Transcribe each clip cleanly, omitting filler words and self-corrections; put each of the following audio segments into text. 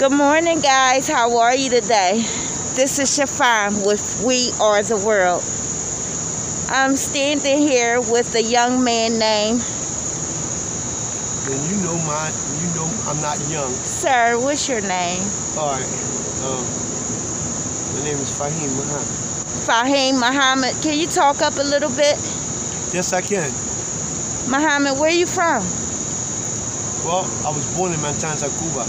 Good morning, guys. How are you today? This is Shafam with We Are the World. I'm standing here with a young man named... And you know I'm not young. Sir, what's your name? All right. My name is Fahim Muhammad. Fahim Muhammad. Can you talk up a little bit? Yes, I can. Muhammad, where are you from? Well, I was born in Matanza, Cuba.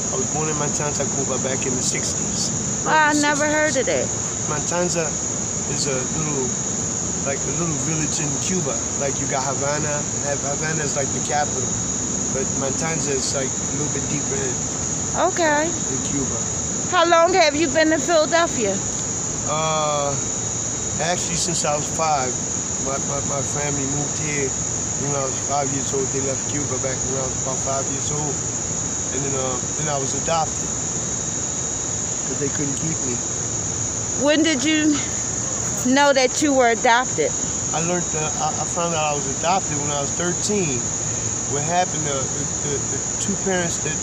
I was born in Matanza, Cuba back in the 60s. Oh, I never heard of that. Matanza is a little village in Cuba. Like you got Havana. Havana is like the capital. But Matanza is like a little bit deeper in. Okay. In Cuba. How long have you been in Philadelphia? Actually since I was 5. My family moved here when I was 5 years old. They left Cuba back when I was about 5 years old. And then I was adopted because they couldn't keep me. When did you know that you were adopted? I found out I was adopted when I was 13. What happened? The two parents the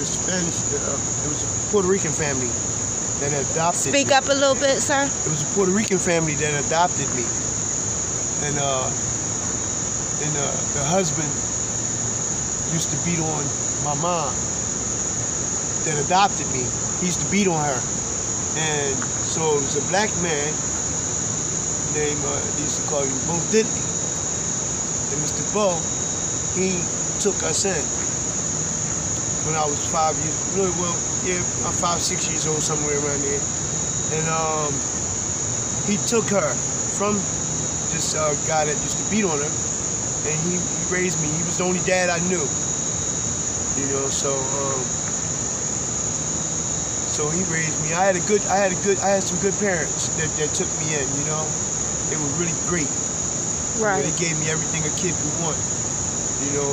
Spanish, it was a Puerto Rican family that adopted me. Speak up a little bit, sir. It was a Puerto Rican family that adopted me, and the husband used to beat on my mom that adopted me. He used to beat on her. And so it was a black man named, they used to call him Bo Diddley. And Mr. Bo, he took us in when I was 5 years, really well, yeah, I'm 5, 6 years old, somewhere around there. And he took her from this guy that used to beat on her, and he raised me. He was the only dad I knew. You know, so he raised me. I had some good parents that took me in. You know, they were really great. Right. They gave me everything a kid could want. You know,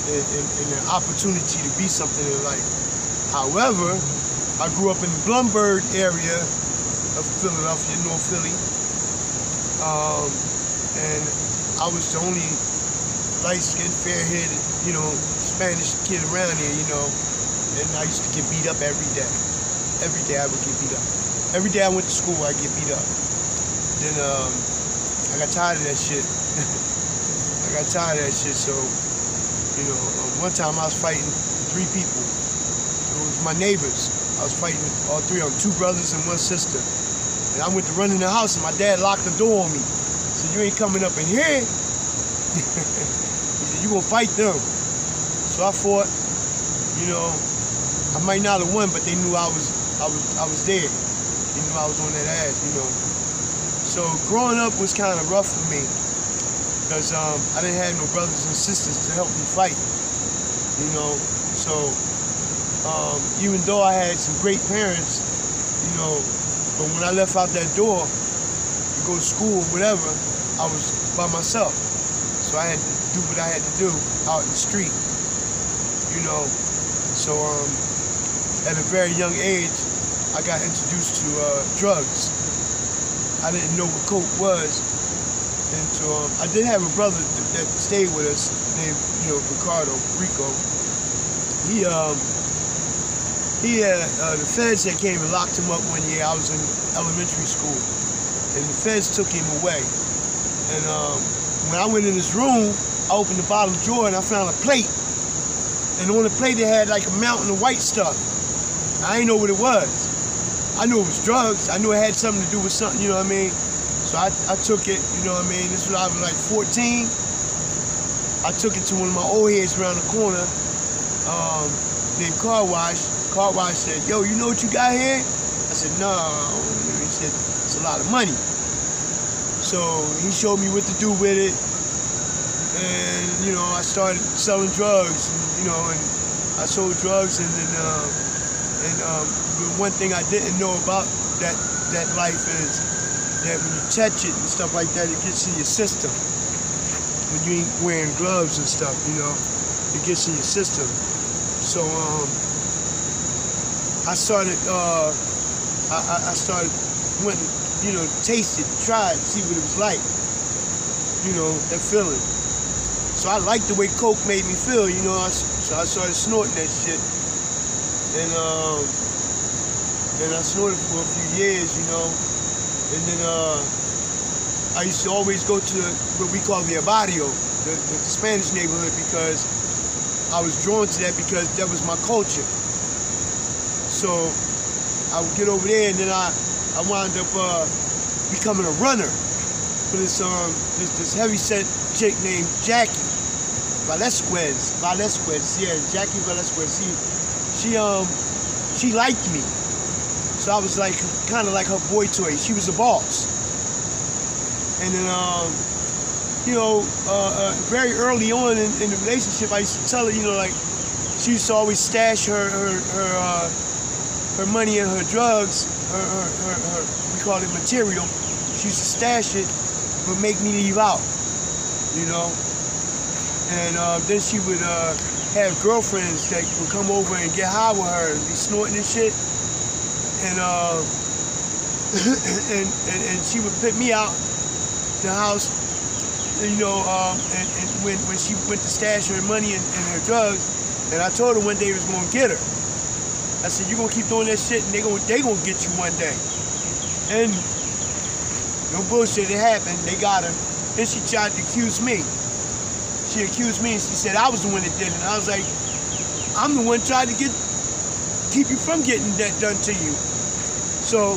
and an opportunity to be something in life. However, I grew up in the Blumberg area of Philadelphia, North Philly, and I was the only light-skinned, fair-headed, you know, Spanish kid around here, you know, and I used to get beat up every day. Every day I would get beat up. Every day I went to school, I'd get beat up. Then I got tired of that shit. So, you know, one time I was fighting 3 people. It was my neighbors. I was fighting all 3 of them, 2 brothers and 1 sister. And I went to run in the house and my dad locked the door on me. He said, "You ain't coming up in here." He said, "You gonna fight them." So I fought, you know. I might not have won, but they knew I was there. They knew I was on that ass, you know. So growing up was kind of rough for me because I didn't have no brothers and sisters to help me fight, you know. So even though I had some great parents, you know, but when I left out that door to go to school or whatever, I was by myself. So I had to do what I had to do out in the street, you know. So at a very young age, I got introduced to drugs. I didn't know what coke was, and so I did have a brother that stayed with us named, you know, Rico. He had the feds that came and locked him up one year. I was in elementary school, and the feds took him away. And when I went in this room, I opened the bottom drawer and I found a plate. And on the plate they had like a mountain of white stuff. I didn't know what it was. I knew it was drugs. I knew it had something to do with something, you know what I mean? So I took it, you know what I mean? This was when I was like 14. I took it to one of my old heads around the corner, named Car Wash. Car Wash said, "Yo, you know what you got here?" I said, "No." He said, "It's a lot of money." So he showed me what to do with it. And, you know, I started selling drugs, you know, and I sold drugs, and then, the one thing I didn't know about that life is that when you touch it and stuff like that, it gets in your system. When you ain't wearing gloves and stuff, you know, it gets in your system. So, I started went, you know, taste it, try it, see what it was like, you know, that feeling. So I liked the way coke made me feel, you know. So I started snorting that shit, and I snorted for a few years, you know. And then I used to always go to what we call the barrio, the Spanish neighborhood, because I was drawn to that because that was my culture. So I would get over there, and then I wound up becoming a runner for this heavy-set chick named Jackie Velasquez. Yeah, Jackie Velasquez. She liked me, so I was like kind of like her boy toy. She was a boss, and then you know, very early on in the relationship, I used to tell her, you know, like she used to always stash her money and her drugs, her we call it material. She used to stash it, but make me leave out, you know. And then she would have girlfriends that would come over and get high with her and be snorting and shit. And and she would pick me out the house, you know, and when she went to stash her money and her drugs, and I told her one day I was gonna get her. I said, you're gonna keep doing that shit and they gonna get you one day. And no bullshit, it happened, they got her. Then she tried to accuse me. She accused me and she said I was the one that did it. And I was like, I'm the one trying to keep you from getting that done to you. So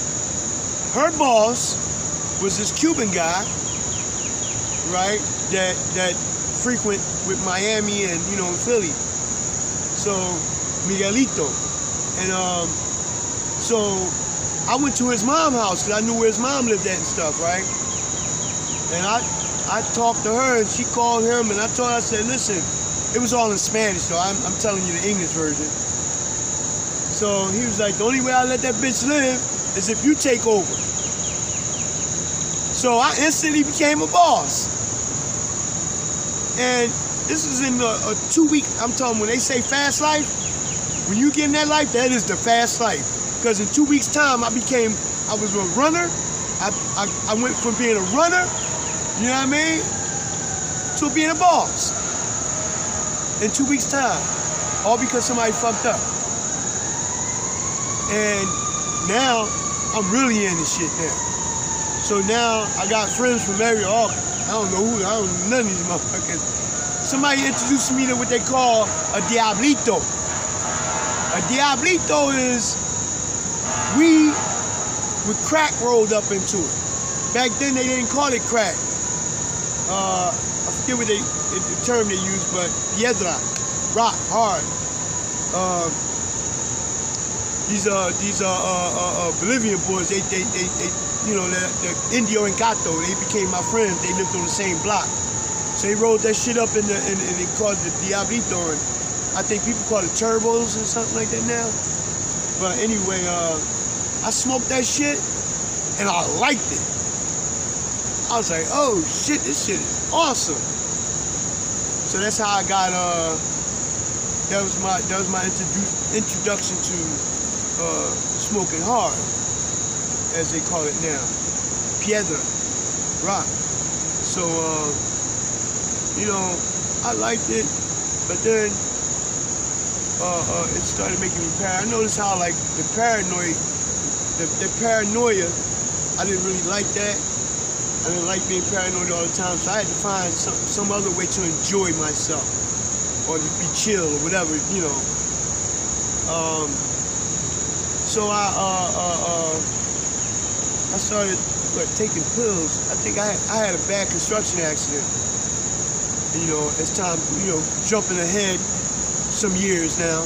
her boss was this Cuban guy, right, that frequent with Miami and, you know, Philly. So Miguelito. And so I went to his mom's house because I knew where his mom lived at and stuff, right? And I talked to her and she called him and I told her, I said, listen, it was all in Spanish, so I'm telling you the English version. So he was like, the only way I let that bitch live is if you take over. So I instantly became a boss. And this is in a 2 week, I'm telling you, when they say fast life, when you get in that life, that is the fast life. Because in 2 weeks' time, I was a runner. I went from being a runner, you know what I mean, to being a boss. In 2 weeks' time. All because somebody fucked up. And now, I'm really in this shit now. So now, I got friends from every, I don't know none of these motherfuckers. Somebody introduced me to what they call a diablito. A diablito is weed with crack rolled up into it. Back then they didn't call it crack. I forget what the term they used, but piedra, rock, hard. These Bolivian boys, they you know, the Indio and Gato, they became my friends. They lived on the same block. So they rolled that shit up and they called it the diablito. And I think people call it turbos or something like that now. But anyway, I smoked that shit and I liked it. I was like, oh shit, this shit is awesome. So that's how I got, that was my introduction to smoking hard, as they call it now. Piedra, rock. So, you know, I liked it, but then it started making me paranoid. I noticed how, like, the paranoia, I didn't really like that. I didn't like being paranoid all the time, so I had to find some other way to enjoy myself, or to be chill, or whatever, you know. So I started taking pills. I think I had a bad construction accident. You know, it's time, you know, jumping ahead some years now.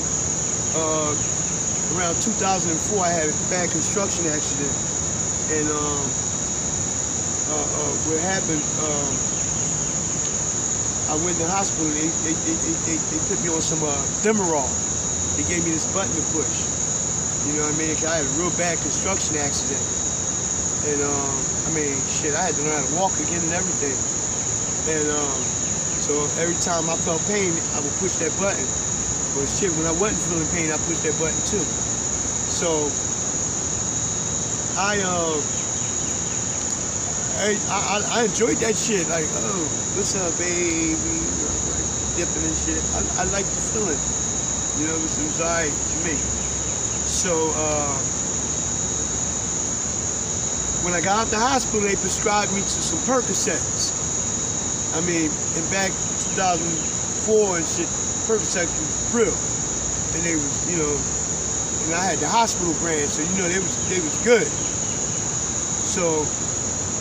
Around 2004, I had a bad construction accident, and what happened? I went to the hospital. They put me on some Demerol. They gave me this button to push. You know what I mean? 'Cause I had a real bad construction accident, and I mean, shit, I had to learn how to walk again and everything. And so every time I felt pain, I would push that button. But shit, when I wasn't feeling pain, I pushed that button too. So I enjoyed that shit. Like, oh, what's up, baby? dipping and shit. I liked the feeling. You know, it was alright to me. So, when I got out the hospital, they prescribed me to some Percocets. I mean, in back 2004 and shit, Percocets was real. And they was, you know, and I had the hospital brand, so you know they was good. So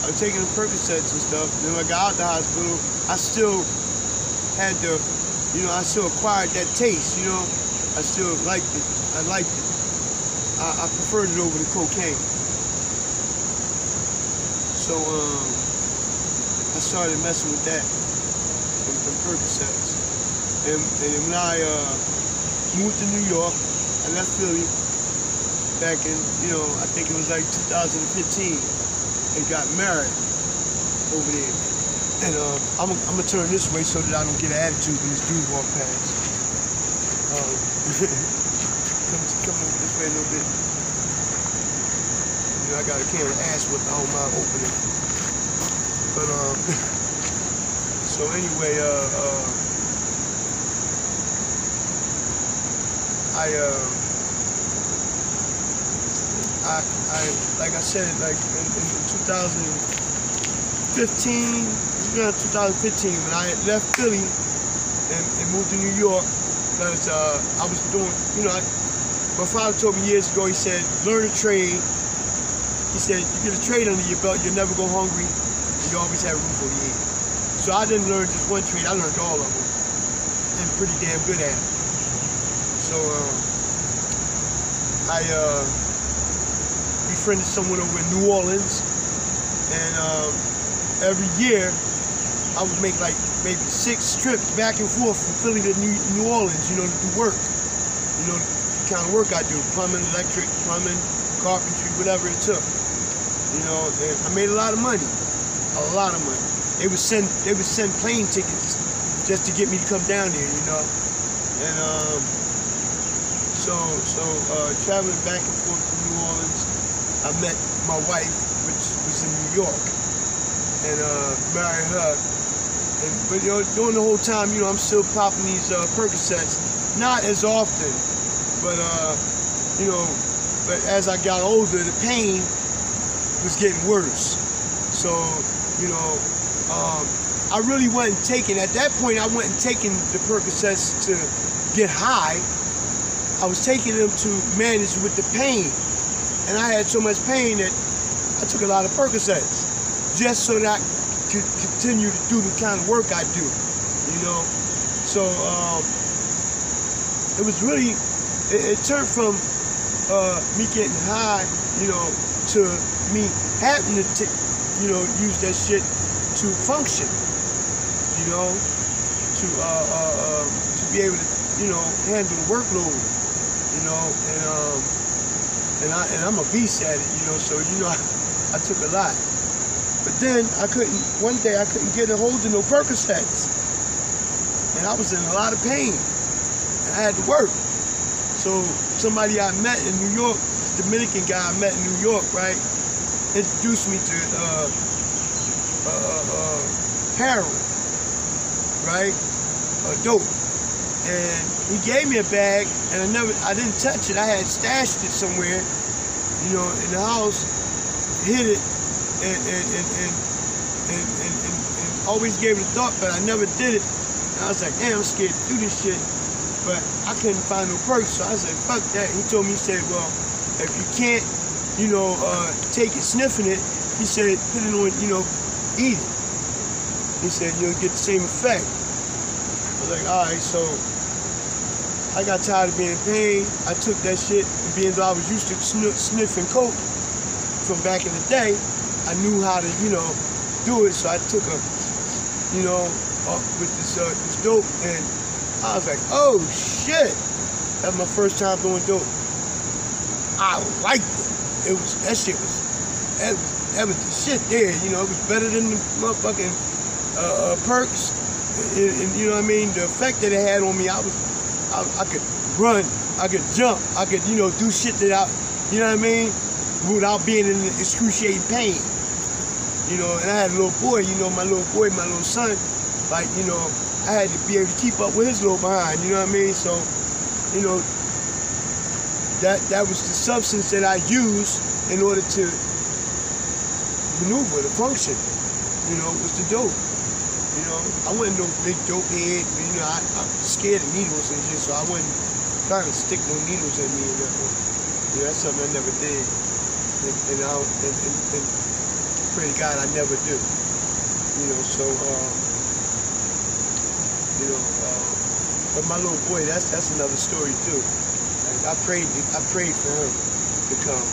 I was taking the Percocets and stuff. And then when I got out the hospital, I still had the, you know, I still acquired that taste, you know. I still liked it. I liked it. I preferred it over the cocaine. So I started messing with that, and Percocets. And when I moved to New York, I left Philly back in, you know, I think it was like 2015, and got married over there. And I'm gonna turn this way so that I don't get an attitude when this dude walk past. Come over this way a little bit. You know, I got a can of ass whip, I don't mind opening. But so anyway, I like I said, like in 2015, around 2015, when I left Philly and moved to New York, because I was doing, you know, my father told me years ago, he said, learn a trade. He said, you get a trade under your belt, you'll never go hungry, and you always have room for the eat. So I didn't learn just one trade, I learned all of them, and pretty damn good at it. So I befriended someone over in New Orleans, and every year I would make like maybe 6 trips back and forth from Philly to New Orleans, you know, to do work. You know, the kind of work I do, plumbing, electric, carpentry, whatever it took. You know, and I made a lot of money, a lot of money. They would send plane tickets just to get me to come down there, you know. And so traveling back and forth to New Orleans, I met my wife, which was in New York, and married her. But you know, during the whole time, you know, I'm still popping these Percocets, not as often, but you know, but as I got older, the pain was getting worse. So, you know, I really wasn't taking, at that point, I wasn't taking the Percocets to get high. I was taking them to manage with the pain. And I had so much pain that I took a lot of Percocets just so that I could continue to do the kind of work I do, you know. So it was really, it turned from me getting high, you know, to me having to, you know, use that shit to function, you know, to be able to, you know, handle the workload, you know, and I'm a beast at it, you know, so, you know, I took a lot. But then one day I couldn't get a hold of no Percocets. And I was in a lot of pain. And I had to work. So somebody I met in New York, this Dominican guy I met in New York, right, introduced me to heroin, right, dope. And he gave me a bag, and I didn't touch it. I had stashed it somewhere, you know, in the house, hid it, and always gave it a thought, but I never did it. And I was like, damn, I'm scared to do this shit. But I couldn't find no perks, so I said, fuck that. He told me, he said, well, if you can't, you know, take it sniffing it, he said, put it on, you know, eat it. He said, you'll get the same effect. I was like, all right, so I got tired of being in pain. I took that shit, and being though I was used to sniffing coke from back in the day, I knew how to, you know, do it. So I took a, you know, with this dope, and I was like, oh shit, that's my first time doing dope. I liked it. That was the shit there. You know, it was better than the motherfucking perks. And you know what I mean? The effect that it had on me, I could run, I could jump, I could, you know, do shit that you know what I mean? Without being in excruciating pain. You know, and I had a little boy, you know, my little son, like, you know, I had to be able to keep up with his little behind, you know what I mean? So, you know, that was the substance that I used in order to maneuver, to function. You know, was the dope. You know, I wasn't no big dope head. You know, I'm scared of needles and shit, so I wasn't trying to stick no needles in me and nothing. You know, that's something I never did. And pray to God I never do. You know, so, but my little boy, that's another story too. Like, I prayed for him to come,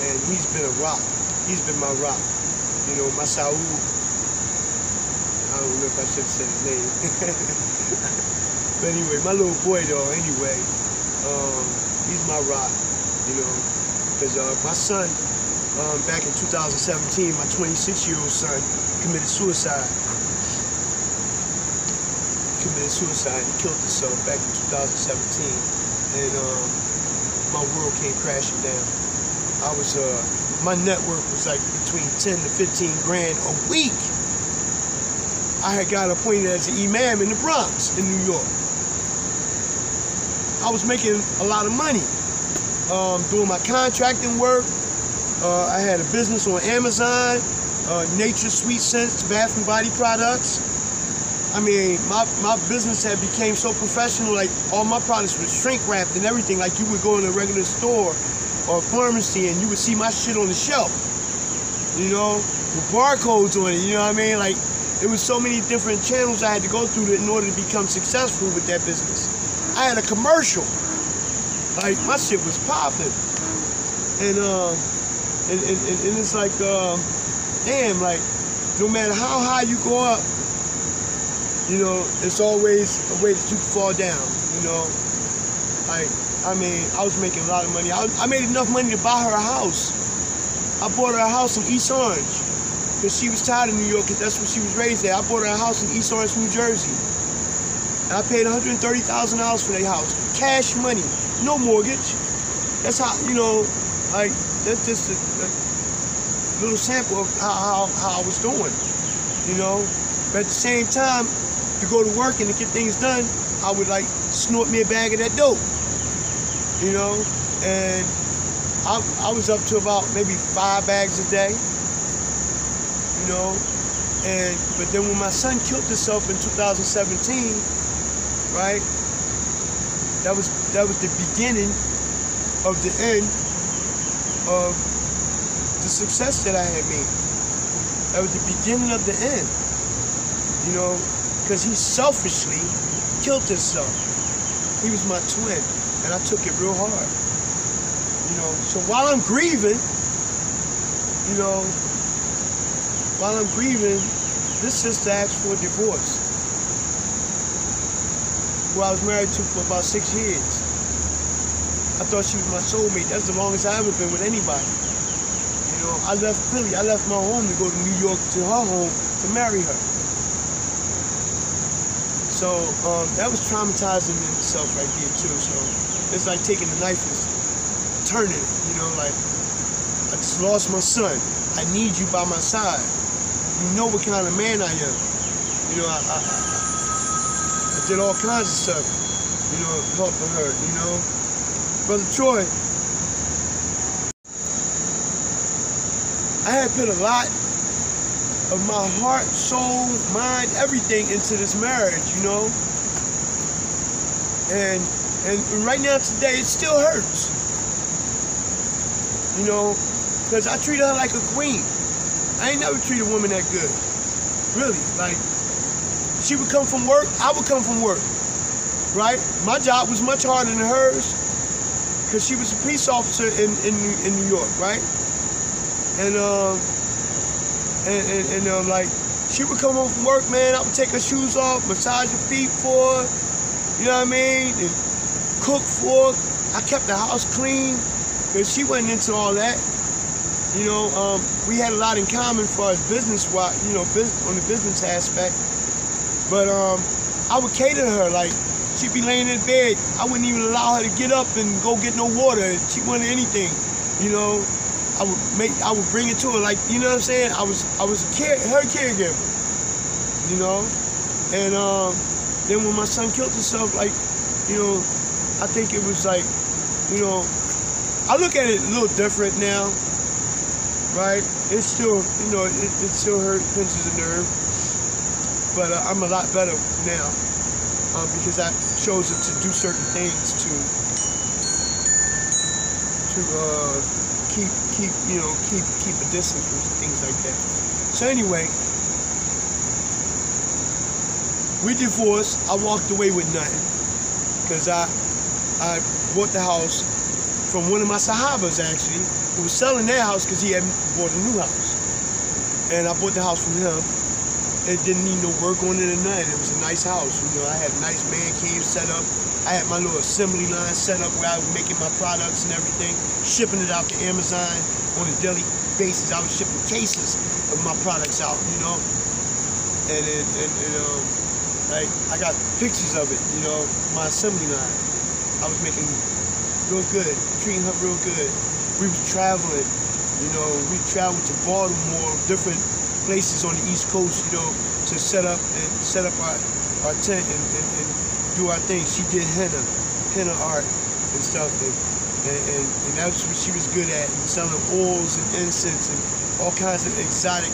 and he's been a rock. He's been my rock. You know, my Saul, I don't know if I should say his name. But anyway, my little boy though, anyway, he's my rock, you know, because my son, back in 2017, my 26-year-old son committed suicide. He killed himself back in 2017, and my world came crashing down. I was, my network was like between 10 to 15 grand a week. I had got appointed as an imam in the Bronx, in New York. I was making a lot of money doing my contracting work. I had a business on Amazon, Nature Sweet Scents, bath and body products. I mean, my business had became so professional, like all my products were shrink wrapped and everything, like you would go in a regular store or a pharmacy and you would see my shit on the shelf, you know, with barcodes on it, you know what I mean? Like, it was so many different channels I had to go through in order to become successful with that business. I had a commercial. Like, my shit was popping. And it's like, damn, like, no matter how high you go up, you know, it's always a way that you can fall down, you know? Like, I mean, I was making a lot of money. I made enough money to buy her a house. I bought her a house in East Orange, because she was tired of New York, because that's where she was raised at. I bought her a house in East Orange, New Jersey. And I paid $130,000 for that house. Cash money, no mortgage. That's how, you know, like, that's just a little sample of how I was doing, you know? But at the same time, to go to work and to get things done, I would like snort me a bag of that dope, you know? And I was up to about maybe 5 bags a day, you know? But then when my son killed himself in 2017, right? That was the beginning of the end of the success that I had made. That was the beginning of the end, you know, because he selfishly killed himself. He was my twin, and I took it real hard, you know. So while I'm grieving, you know, this sister asked for a divorce, who I was married to for about 6 years. I thought she was my soulmate. That's the longest I ever been with anybody. You know, I left Philly. I left my home to go to New York to her home to marry her. So that was traumatizing in itself right there too. So it's like taking a knife and turning it. You know, like I just lost my son. I need you by my side. You know what kind of man I am. You know, I did all kinds of stuff, you know, helping her, you know. Brother Troy, I had put a lot of my heart, soul, mind, everything into this marriage, you know. And right now today, it still hurts. You know, because I treated her like a queen. I ain't never treated a woman that good. Really, like, she would come from work, I would come from work, right? My job was much harder than hers because she was a police officer in New York, right? And like, she would come home from work, man, I would take her shoes off, massage her feet for her, you know what I mean? And cook for her. I kept the house clean because she wasn't into all that. You know, we had a lot in common as far as business-wise, you know, on the business aspect. But I would cater to her, like, she'd be laying in bed. I wouldn't even allow her to get up and go get no water. She wanted anything, you know. I would bring it to her, like, you know what I'm saying? I was her caregiver, you know. And then when my son killed himself, like, you know, I think it was like, you know, I look at it a little different now, right? It's still, you know, it still pinches a nerve, but I'm a lot better now because I chose to do certain things to keep a distance from things like that. So anyway, we divorced. I walked away with nothing because I bought the house from one of my sahabas, actually, who was selling their house because he had bought a new house. And I bought the house from him. It didn't need no work on it or nothing. It was a nice house. You know, I had a nice man cave set up. I had my little assembly line set up where I was making my products and everything, shipping it out to Amazon on a daily basis. I was shipping cases of my products out, you know. And like, I got pictures of it, you know, my assembly line. I was making real good, treating her real good. We was traveling, you know, we traveled to Baltimore, different places on the East Coast, you know, to set up our tent and do our thing. She did henna art and stuff, and that's what she was good at, and selling oils and incense and all kinds of exotic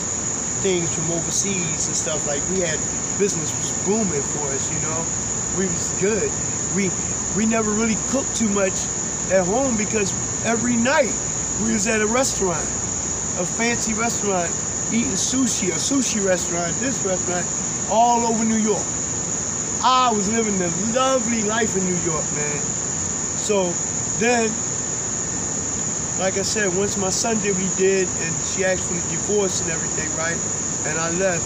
things from overseas and stuff. Like, we had business was booming for us, you know. We was good. We never really cooked too much at home because every night we was at a restaurant, a fancy restaurant, eating sushi, a sushi restaurant, this restaurant, all over New York. I was living the lovely life in New York, man. So then, like I said, once my son did what he did, and she asked for the divorce and everything, right? And I left.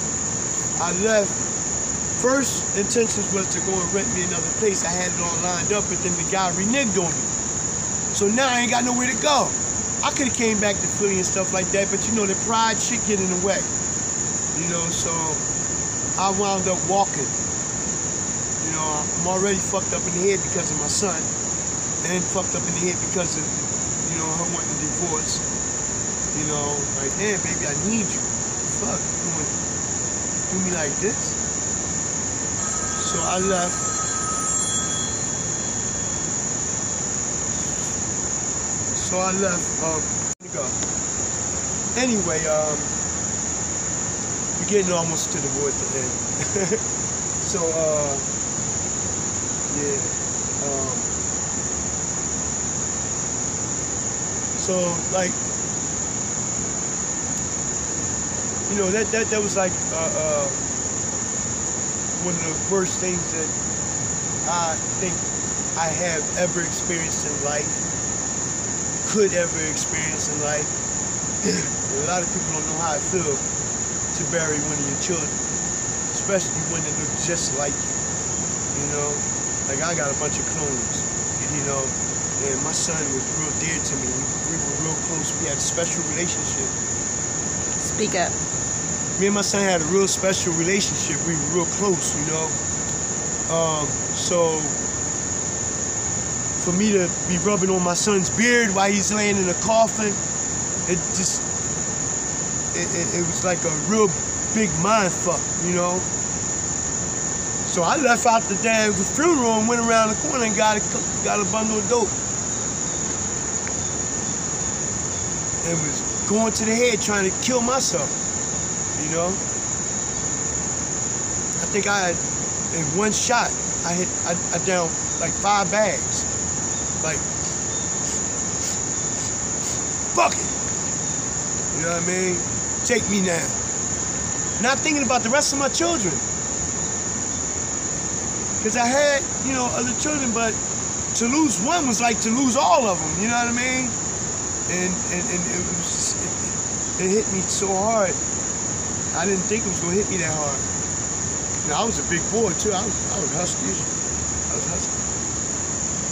First intentions was to go and rent me another place. I had it all lined up, but then the guy reneged on me. So now I ain't got nowhere to go. I could have came back to Philly and stuff like that, but you know, the pride shit get in the way. You know, so I wound up walking. You know, I'm already fucked up in the head because of my son, and fucked up in the head because of, you know, her wanting a divorce. You know, like, damn, baby, I need you. Fuck, you want to do me like this? So I left. Go. Anyway, we're getting almost to the word to end. So, yeah. So, like, you know, that was like one of the worst things that I think I have ever experienced in life, could ever experience in life. A lot of people don't know how it feels to bury one of your children, especially one that looks just like you. You know, like, I got a bunch of clones, you know, and my son was real dear to me. We were real close. We had a special relationship. Speak up. Me and my son had a real special relationship. We were real close, you know. So for me to be rubbing on my son's beard while he's laying in a coffin, it was like a real big mind fuck, you know. So I left out the damn funeral and went around the corner and got a bundle of dope. And was going to the head trying to kill myself, you know. I think I had, in one shot, I downed like 5 bags. Like, fuck it. You know what I mean? Take me now. Not thinking about the rest of my children. Because I had, you know, other children, but to lose one was like to lose all of them, you know what I mean? And it hit me so hard. I didn't think it was gonna hit me that hard. You know, I was a big boy too. I was husky. I was husky.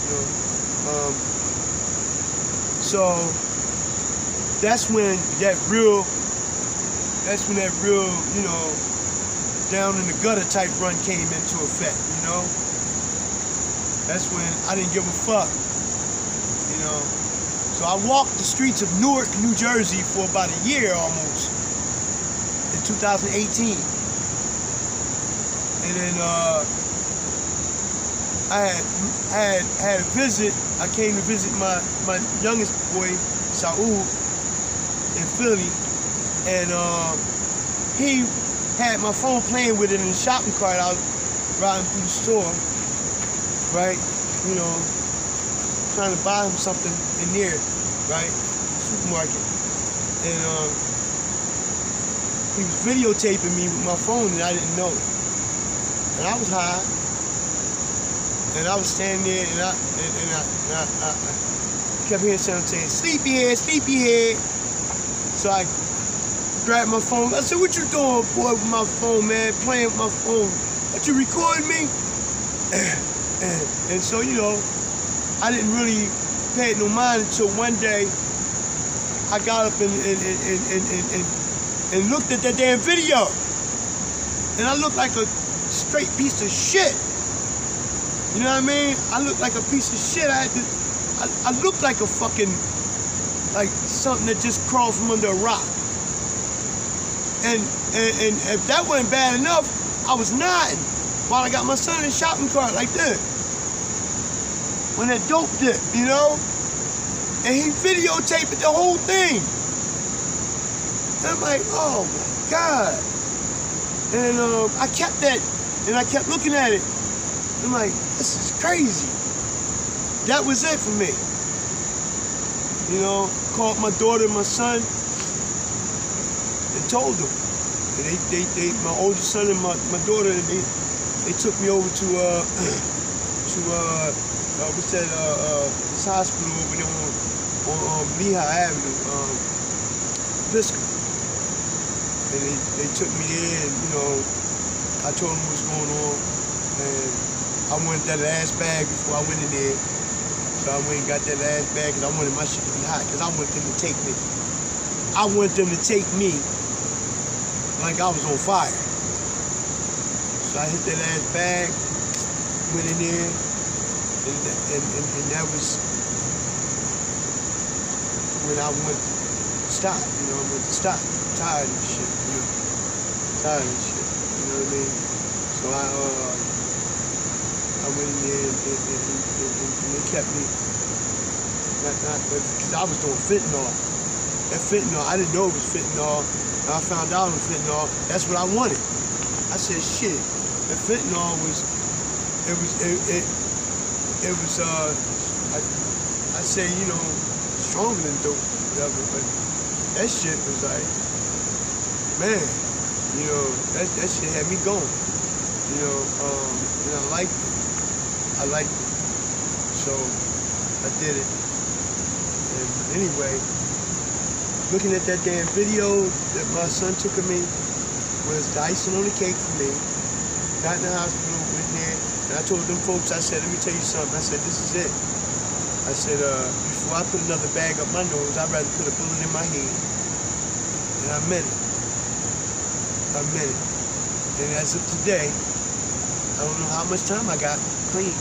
You know, so that's when that real, you know, down in the gutter type run came into effect, you know? That's when I didn't give a fuck, you know? So I walked the streets of Newark, New Jersey for about a year almost, in 2018. And then I had a visit. I came to visit my youngest boy, Saul, in Philly, and he had my phone playing with it in the shopping cart. I was riding through the store, right? You know, trying to buy him something in there, right? Supermarket, and he was videotaping me with my phone, and I didn't know it. And I was high, and I was standing there, and I kept hearing someone saying, "Sleepyhead, sleepyhead." So I grabbed my phone. I said, "What you doing, boy, with my phone, man? Playing with my phone? What, you recording me?" And so, you know, I didn't really pay it no mind until one day I got up and looked at that damn video. And I looked like a straight piece of shit. You know what I mean? I looked like a piece of shit. I looked like a fucking, like something that just crawled from under a rock. And if that wasn't bad enough, I was nodding while I got my son in the shopping cart like this. When that dope dip, you know? And he videotaped the whole thing. And I'm like, oh my God. And I kept that, and I kept looking at it. I'm like, this is crazy. That was it for me. You know, called my daughter and my son and told them. And my oldest son and my daughter, they took me over to what's that, this hospital over there on Lehigh Avenue, Episcopal. And they took me there, and, you know, I told them what's going on, and I wanted that last bag before I went in there. So I went and got that last bag, because I wanted my shit to be hot, because I wanted them to take me. I wanted them to take me like I was on fire. So I hit that last bag, went in there, and that was when I went to stop, you know, I went to stop. I'm tired of this shit, you know. Tired of this shit, you know what I mean? So I went in there and they kept me, because I was doing fentanyl. That fentanyl, I didn't know it was fentanyl. And I found out it was fentanyl. That's what I wanted. I said, shit, that fentanyl was, I say, you know, stronger than dope, whatever, but that shit was like, man, you know, that shit had me going, you know, and I liked it. I liked it. So I did it. And anyway, looking at that damn video that my son took of me was the icing on the cake for me. Got in the hospital, went there, and I told them folks, I said, let me tell you something. I said, this is it. I said, before I put another bag up my nose, I'd rather put a bullet in my head. And I meant it. I meant it. And as of today, I don't know how much time I got clean,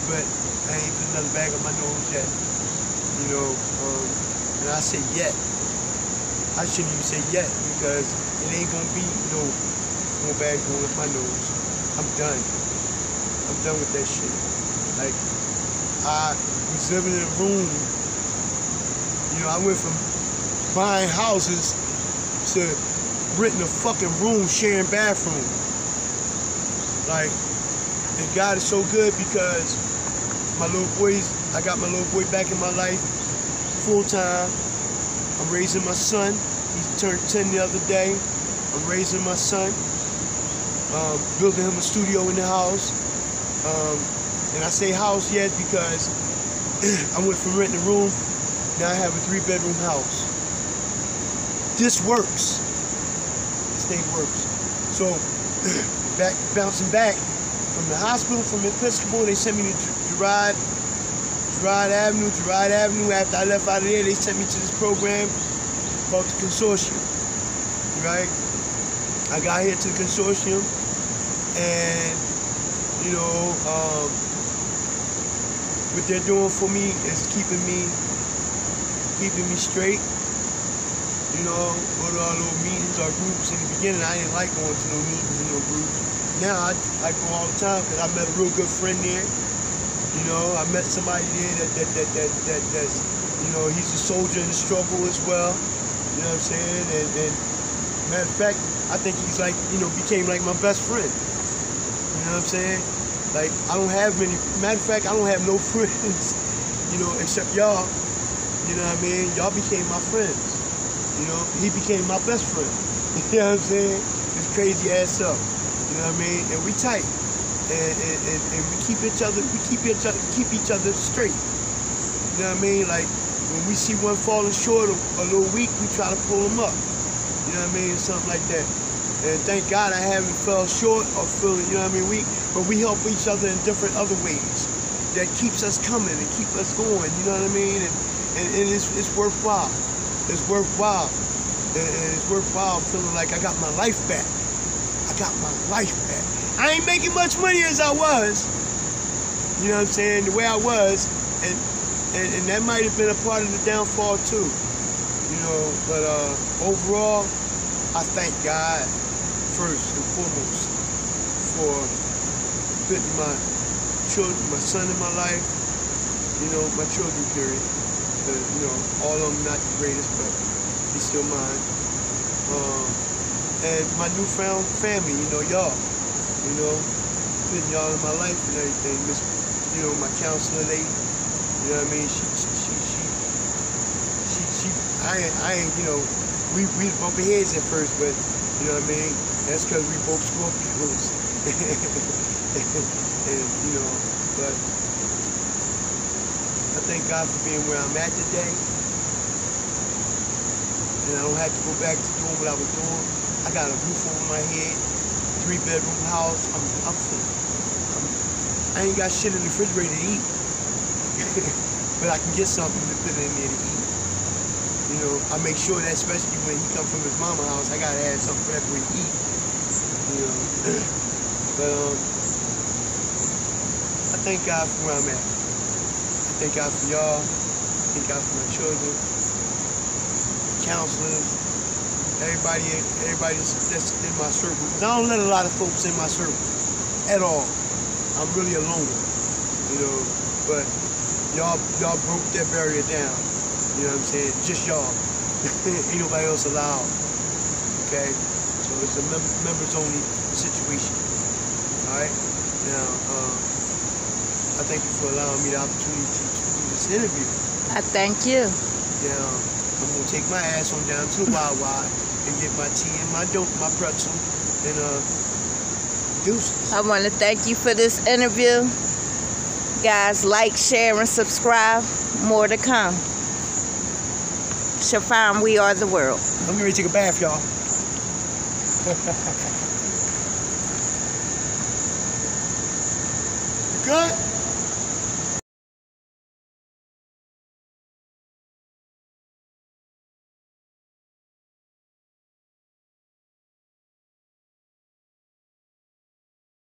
but I ain't put another bag up my nose yet. You know, and I say yet. I shouldn't even say yet, because it ain't gonna be no bag going up my nose. I'm done. I'm done with that shit. Like, I was living in a room. You know, I went from buying houses to renting a fucking room, sharing bathroom. Like, and God is so good, because my little boys, I got my little boy back in my life full time. I'm raising my son. He turned 10 the other day. I'm raising my son. Building him a studio in the house. And I say house yet because I went from renting a room, now I have a 3-bedroom house. This works. This thing works. So, bouncing back from the hospital, from Episcopal, they sent me to Girard Avenue. After I left out of there, they sent me to this program called the Consortium, right? I got here to the Consortium, and, you know, what they're doing for me is keeping me straight. You know, go to our little meetings, our groups. In the beginning, I didn't like going to no meetings and no groups. Now I go all the time, because I met a real good friend there. You know, I met somebody there that's, you know, he's a soldier in the struggle as well. You know what I'm saying? And matter of fact, I think he's like, you know, became like my best friend. You know what I'm saying? Like, I don't have many, matter of fact, I don't have no friends, you know, except y'all. You know what I mean? Y'all became my friends. You know, he became my best friend. You know what I'm saying? It's crazy ass up. You know what I mean? And we tight. And we keep each other straight. You know what I mean? Like, when we see one falling short a little weak, we try to pull them up. You know what I mean? Something like that. And thank God I haven't fell short or feeling, you know what I mean, weak, but we help each other in different other ways that keeps us coming and keep us going, you know what I mean? And it's worthwhile. It's worthwhile. And it's worthwhile feeling like I got my life back. I got my life back. I ain't making much money as I was. You know what I'm saying? The way I was. And that might have been a part of the downfall too. You know, but overall, I thank God first and foremost for putting my children, my son in my life, you know, my children, period. You know, all of them not the greatest, but he's still mine. And my newfound family, you know, y'all, you know, putting y'all in my life and everything. You know, my counselor lady, you know what I mean? I ain't, you know, we bumping heads at first, but you know what I mean? That's because we both Scorpios. and, you know, but I thank God for being where I'm at today. And I don't have to go back to doing what I was doing. I got a roof over my head, 3-bedroom house. I ain't got shit in the refrigerator to eat. But I can get something to put in there to eat. You know, I make sure that especially when he comes from his mama's house, I gotta have something for that boy to eat. You know, but I thank God for where I'm at. I thank God for y'all. I thank God for my children, counselors, everybody that's in my circle. Cause I don't let a lot of folks in my circle at all. I'm really a loner, you know. But y'all broke that barrier down. You know what I'm saying? Just y'all. Ain't nobody else allowed. Okay? So it's a members only situation. Alright? Now, I thank you for allowing me the opportunity to do this interview. I thank you. Now, I'm going to take my ass on down to the Wild Wild and get my tea and my dope, my pretzel, and deuces. I want to thank you for this interview. Guys, like, share, and subscribe. More to come. Shafam, we are the world. I'm getting ready to take a bath, y'all. You good?